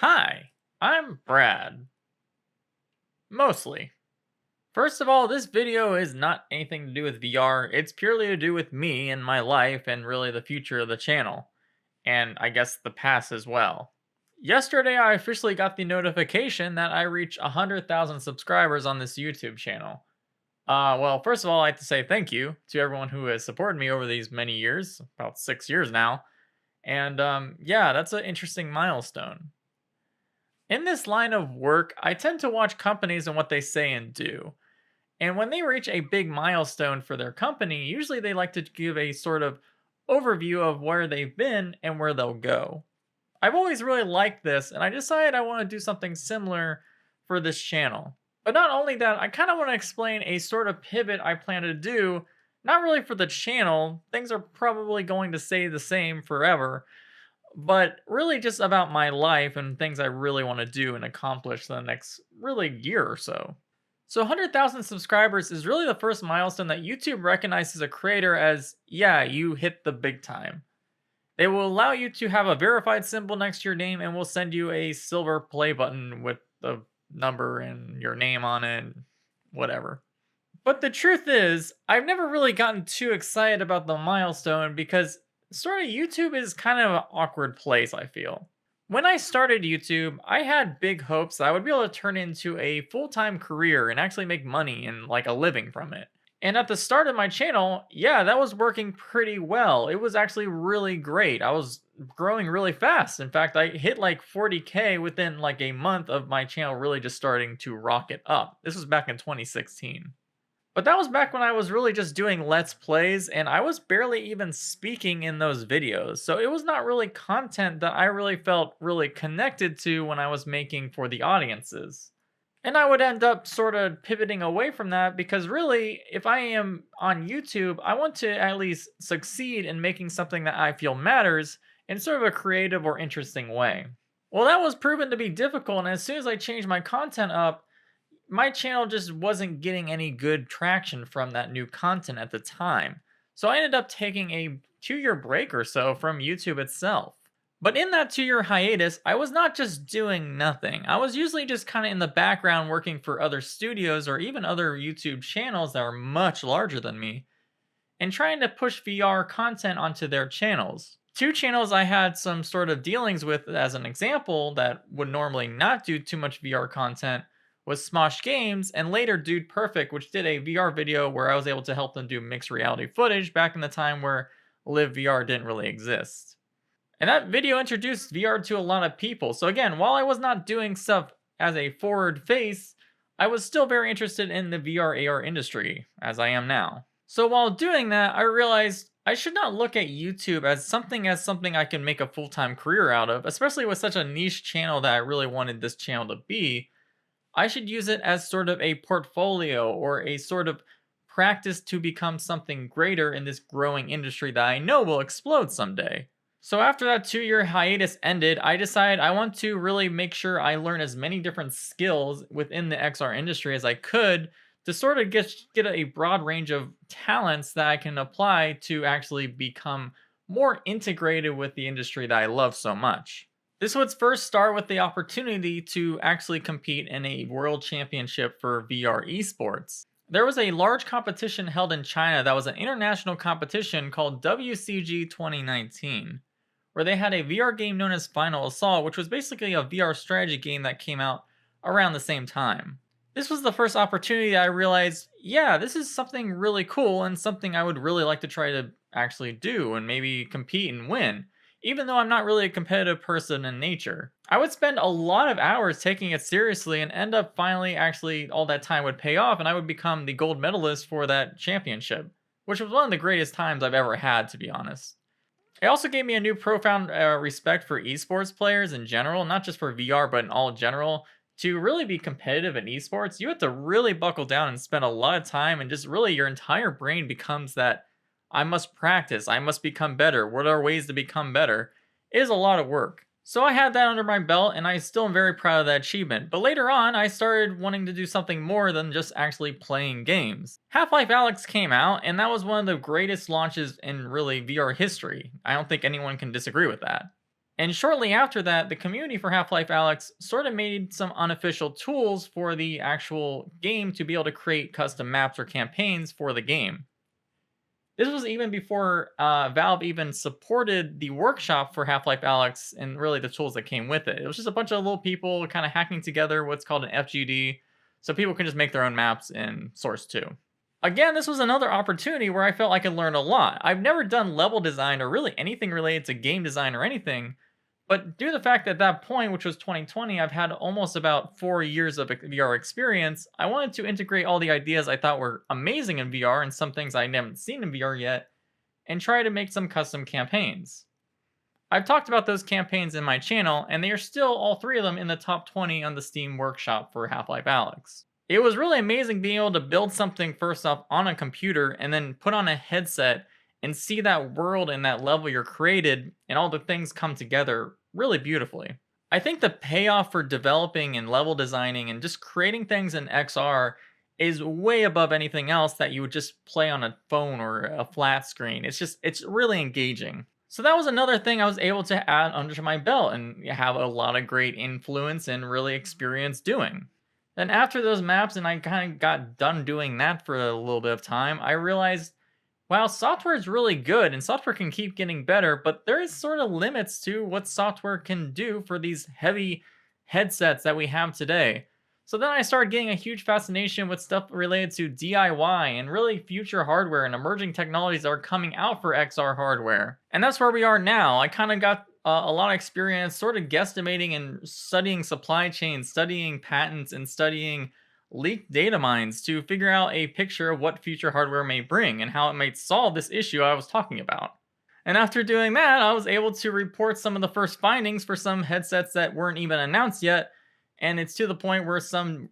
Hi, I'm Brad. Mostly. First of all, this video is not anything to do with VR, it's purely to do with me and my life and really the future of the channel. And I guess the past as well. Yesterday, I officially got the notification that I reached 100,000 subscribers on this YouTube channel. Well, first of all, I'd like to say thank you to everyone who has supported me over these many years, about 6 years now. And yeah, that's an interesting milestone. In this line of work, I tend to watch companies and what they say and do. And when they reach a big milestone for their company, usually they like to give a sort of overview of where they've been and where they'll go. I've always really liked this, and I decided I want to do something similar for this channel. But not only that, I kind of want to explain a sort of pivot I plan to do, not really for the channel, things are probably going to stay the same forever, but really just about my life and things I really want to do and accomplish the next really year or so. So 100,000 subscribers is really the first milestone that YouTube recognizes a creator as, yeah, you hit the big time. They will allow you to have a verified symbol next to your name and will send you a silver play button with the number and your name on it, whatever. But the truth is, I've never really gotten too excited about the milestone because sort of YouTube is kind of an awkward place, I feel. When I started YouTube, I had big hopes that I would be able to turn into a full-time career and actually make money and like a living from it. And at the start of my channel, yeah, that was working pretty well. It was actually really great. I was growing really fast. In fact, I hit like 40K within like a month of my channel really just starting to rocket up. This was back in 2016. But that was back when I was really just doing Let's Plays, and I was barely even speaking in those videos, so it was not really content that I really felt really connected to when I was making for the audiences. And I would end up sort of pivoting away from that because really, if I am on YouTube, I want to at least succeed in making something that I feel matters in sort of a creative or interesting way. Well, that was proven to be difficult, and as soon as I changed my content up, my channel just wasn't getting any good traction from that new content at the time. So I ended up taking a 2 year break or so from YouTube itself. But in that 2 year hiatus, I was not just doing nothing. I was usually just kind of in the background working for other studios or even other YouTube channels that are much larger than me and trying to push VR content onto their channels. Two channels I had some sort of dealings with as an example that would normally not do too much VR content was Smosh Games and later Dude Perfect, which did a VR video where I was able to help them do mixed reality footage back in the time where Live VR didn't really exist. And that video introduced VR to a lot of people. So again, while I was not doing stuff as a forward face, I was still very interested in the VR AR industry, as I am now. So while doing that, I realized I should not look at YouTube as something I can make a full-time career out of, especially with such a niche channel that I really wanted this channel to be. I should use it as sort of a portfolio or a sort of practice to become something greater in this growing industry that I know will explode someday. So after that 2 year hiatus ended, I decided I want to really make sure I learn as many different skills within the XR industry as I could to sort of get a broad range of talents that I can apply to actually become more integrated with the industry that I love so much. This would first start with the opportunity to actually compete in a world championship for VR esports. There was a large competition held in China that was an international competition called WCG 2019, where they had a VR game known as Final Assault, which was basically a VR strategy game that came out around the same time. This was the first opportunity that I realized, yeah, this is something really cool and something I would really like to try to actually do and maybe compete and win, even though I'm not really a competitive person in nature. I would spend a lot of hours taking it seriously and end up finally actually all that time would pay off and I would become the gold medalist for that championship, which was one of the greatest times I've ever had, to be honest. It also gave me a new profound respect for esports players in general, not just for VR, but in all general. To really be competitive in esports, you have to really buckle down and spend a lot of time, and just really your entire brain becomes that I must practice, I must become better. What are ways to become better? It is a lot of work. So I had that under my belt, and I still am very proud of that achievement. But later on, I started wanting to do something more than just actually playing games. Half-Life Alyx came out, and that was one of the greatest launches in really VR history. I don't think anyone can disagree with that. And shortly after that, the community for Half-Life Alyx sort of made some unofficial tools for the actual game to be able to create custom maps or campaigns for the game. This was even before Valve even supported the workshop for Half-Life Alyx and really the tools that came with it. It was just a bunch of little people kind of hacking together what's called an FGD, so people can just make their own maps in Source 2. Again, this was another opportunity where I felt I could learn a lot. I've never done level design or really anything related to game design or anything, but due to the fact that at that point, which was 2020, I've had almost about 4 years of VR experience, I wanted to integrate all the ideas I thought were amazing in VR and some things I haven't seen in VR yet, and try to make some custom campaigns. I've talked about those campaigns in my channel, and they are still all 3 of them in the top 20 on the Steam Workshop for Half-Life Alyx. It was really amazing being able to build something first off on a computer and then put on a headset and see that world and that level you're created and all the things come together really beautifully. I think the payoff for developing and level designing and just creating things in XR is way above anything else that you would just play on a phone or a flat screen. It's really engaging. So that was another thing I was able to add under my belt and have a lot of great influence and really experience doing. Then after those maps and I kind of got done doing that for a little bit of time, I realized, wow, software is really good and software can keep getting better, but there is sort of limits to what software can do for these heavy headsets that we have today. So then I started getting a huge fascination with stuff related to DIY and really future hardware and emerging technologies that are coming out for XR hardware. And that's where we are now. I kind of got a lot of experience sort of guesstimating and studying supply chains, studying patents, and studying leaked data mines to figure out a picture of what future hardware may bring and how it might solve this issue I was talking about. And after doing that, I was able to report some of the first findings for some headsets that weren't even announced yet. And it's to the point where some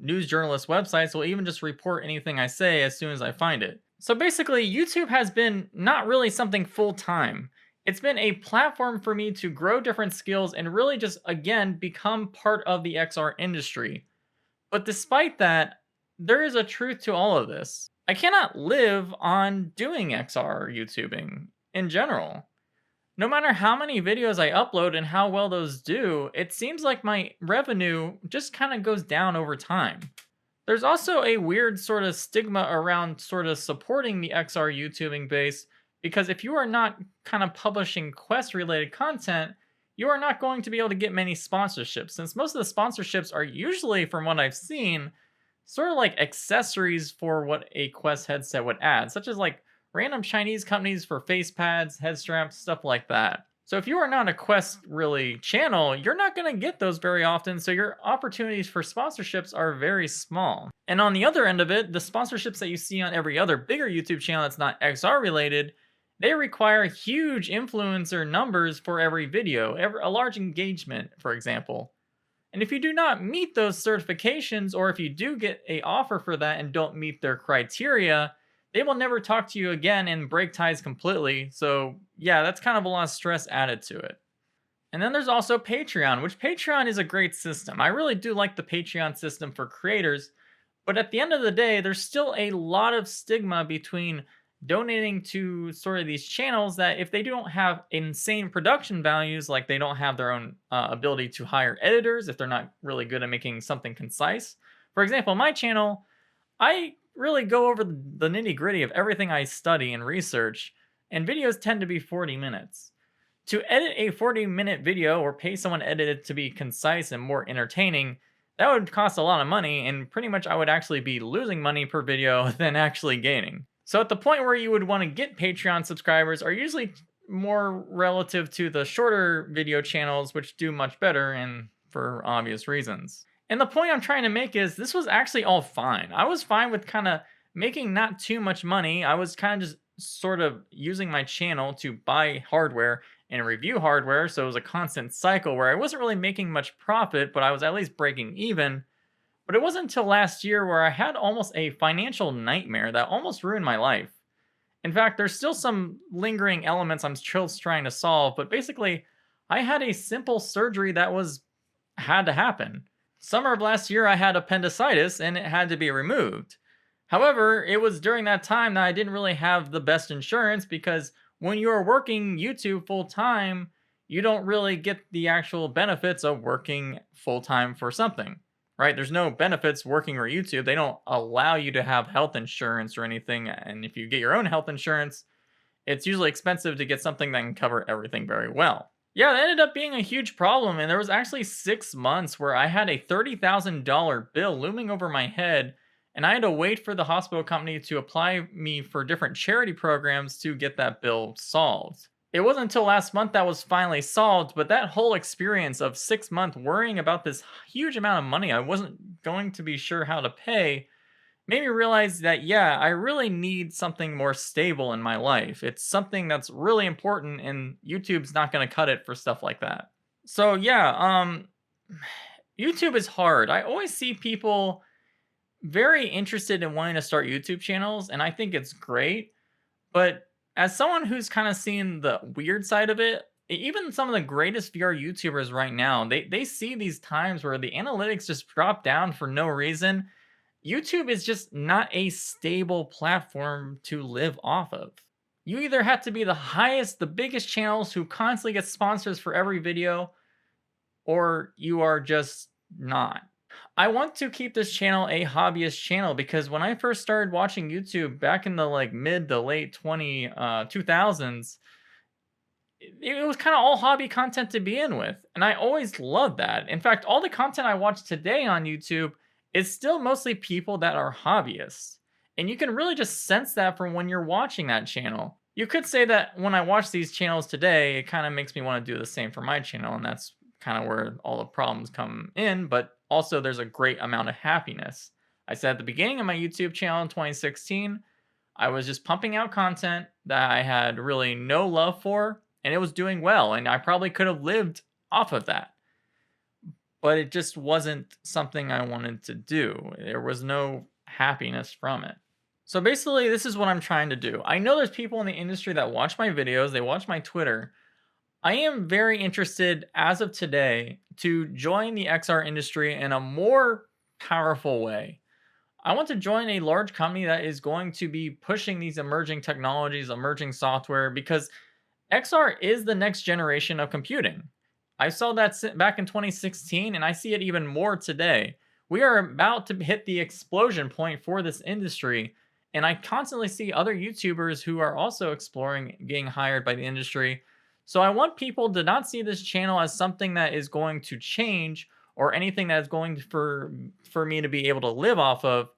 news journalist websites will even just report anything I say as soon as I find it. So basically, YouTube has been not really something full-time. It's been a platform for me to grow different skills and really just, again, become part of the XR industry. But despite that, there is a truth to all of this. I cannot live on doing XR YouTubing in general. No matter how many videos I upload and how well those do, it seems like my revenue just kind of goes down over time. There's also a weird sort of stigma around sort of supporting the XR YouTubing base, because if you are not kind of publishing Quest related content, you are not going to be able to get many sponsorships, since most of the sponsorships are usually, from what I've seen, sort of like accessories for what a Quest headset would add, such as like random Chinese companies for face pads, head straps, stuff like that. So if you are not a Quest really channel, you're not going to get those very often, so your opportunities for sponsorships are very small. And on the other end of it, the sponsorships that you see on every other bigger YouTube channel that's not XR related, they require huge influencer numbers for every video, a large engagement, for example. And if you do not meet those certifications, or if you do get an offer for that and don't meet their criteria, they will never talk to you again and break ties completely. So yeah, that's kind of a lot of stress added to it. And then there's also Patreon, which Patreon is a great system. I really do like the Patreon system for creators, but at the end of the day, there's still a lot of stigma between donating to sort of these channels that if they don't have insane production values, like they don't have their own ability to hire editors, if they're not really good at making something concise. For example, my channel, I really go over the nitty gritty of everything I study and research, and videos tend to be 40 minutes. To edit a 40-minute video or pay someone to edit it to be concise and more entertaining, that would cost a lot of money, and pretty much I would actually be losing money per video than actually gaining. So at the point where you would want to get Patreon subscribers are usually more relative to the shorter video channels, which do much better and for obvious reasons. And the point I'm trying to make is this was actually all fine. I was fine with kind of making not too much money. I was kind of just sort of using my channel to buy hardware and review hardware, so it was a constant cycle where I wasn't really making much profit, but I was at least breaking even. But it wasn't until last year where I had almost a financial nightmare that almost ruined my life. In fact, there's still some lingering elements I'm still trying to solve, but basically, I had a simple surgery that had to happen. Summer of last year, I had appendicitis and it had to be removed. However, it was during that time that I didn't really have the best insurance, because when you're working YouTube full time, you don't really get the actual benefits of working full time for something, right? There's no benefits working for YouTube. They don't allow you to have health insurance or anything. And if you get your own health insurance, it's usually expensive to get something that can cover everything very well. Yeah, that ended up being a huge problem. And there was actually 6 months where I had a $30,000 bill looming over my head. And I had to wait for the hospital company to apply me for different charity programs to get that bill solved. It wasn't until last month that was finally solved, but that whole experience of 6 months worrying about this huge amount of money I wasn't going to be sure how to pay made me realize that, yeah, I really need something more stable in my life. It's something that's really important, and YouTube's not going to cut it for stuff like that. So, yeah, YouTube is hard. I always see people very interested in wanting to start YouTube channels, and I think it's great. But as someone who's kind of seen the weird side of it, even some of the greatest VR YouTubers right now, they see these times where the analytics just drop down for no reason. YouTube is just not a stable platform to live off of. You either have to be the highest, the biggest channels who constantly get sponsors for every video, or you are just not. I want to keep this channel a hobbyist channel because when I first started watching YouTube back in the like mid to late 2000s, it was kind of all hobby content to begin with. And I always loved that. In fact, all the content I watch today on YouTube is still mostly people that are hobbyists. And you can really just sense that from when you're watching that channel. You could say that when I watch these channels today, it kind of makes me want to do the same for my channel. And that's kind of where all the problems come in. But also, there's a great amount of happiness. I said at the beginning of my YouTube channel in 2016, I was just pumping out content that I had really no love for, and it was doing well. And I probably could have lived off of that. But it just wasn't something I wanted to do. There was no happiness from it. So basically, this is what I'm trying to do. I know there's people in the industry that watch my videos, they watch my Twitter. I am very interested, as of today, to join the XR industry in a more powerful way. I want to join a large company that is going to be pushing these emerging technologies, emerging software, because XR is the next generation of computing. I saw that back in 2016, and I see it even more today. We are about to hit the explosion point for this industry, and I constantly see other YouTubers who are also exploring getting hired by the industry. So I want people to not see this channel as something that is going to change or anything that is going for me to be able to live off of.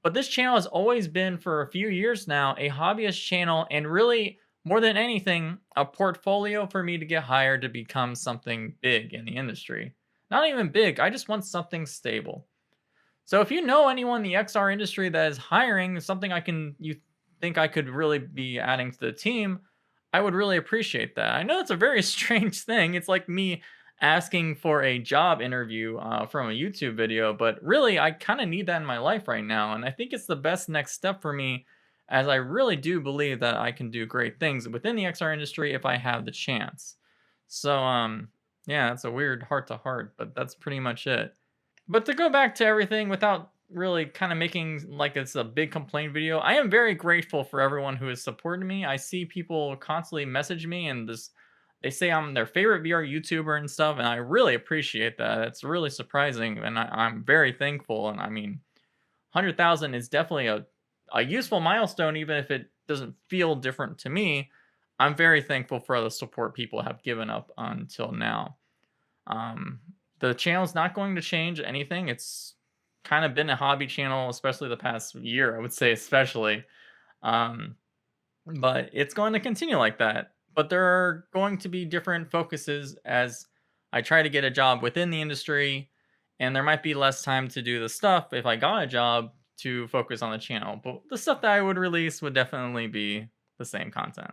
But this channel has always been, for a few years now, a hobbyist channel, and really, more than anything, a portfolio for me to get hired to become something big in the industry. Not even big, I just want something stable. So if you know anyone in the XR industry that is hiring, something you think I could really be adding to the team, I would really appreciate that. I know it's a very strange thing. It's like me asking for a job interview from a YouTube video, but really, I kind of need that in my life right now. And I think it's the best next step for me, as I really do believe that I can do great things within the XR industry if I have the chance. So, yeah, it's a weird heart to heart, but that's pretty much it. But to go back to everything without really kind of making like it's a big complaint video, I am very grateful for everyone who has supported me. I see people constantly message me and they say I'm their favorite VR YouTuber and stuff, and I really appreciate that. It's really surprising, and I'm very thankful. And I mean, 100,000 is definitely a useful milestone, even if it doesn't feel different to me. I'm very thankful for the support people have given up until now. The channel's not going to change anything. It's kind of been a hobby channel, especially the past year, I would say, especially. But it's going to continue like that. But there are going to be different focuses as I try to get a job within the industry, and there might be less time to do the stuff if I got a job to focus on the channel. But the stuff that I would release would definitely be the same content.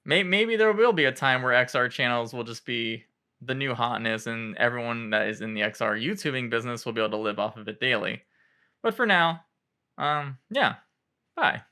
Maybe there will be a time where XR channels will just be the new hotness, and everyone that is in the XR YouTubing business will be able to live off of it daily. But for now, yeah, bye.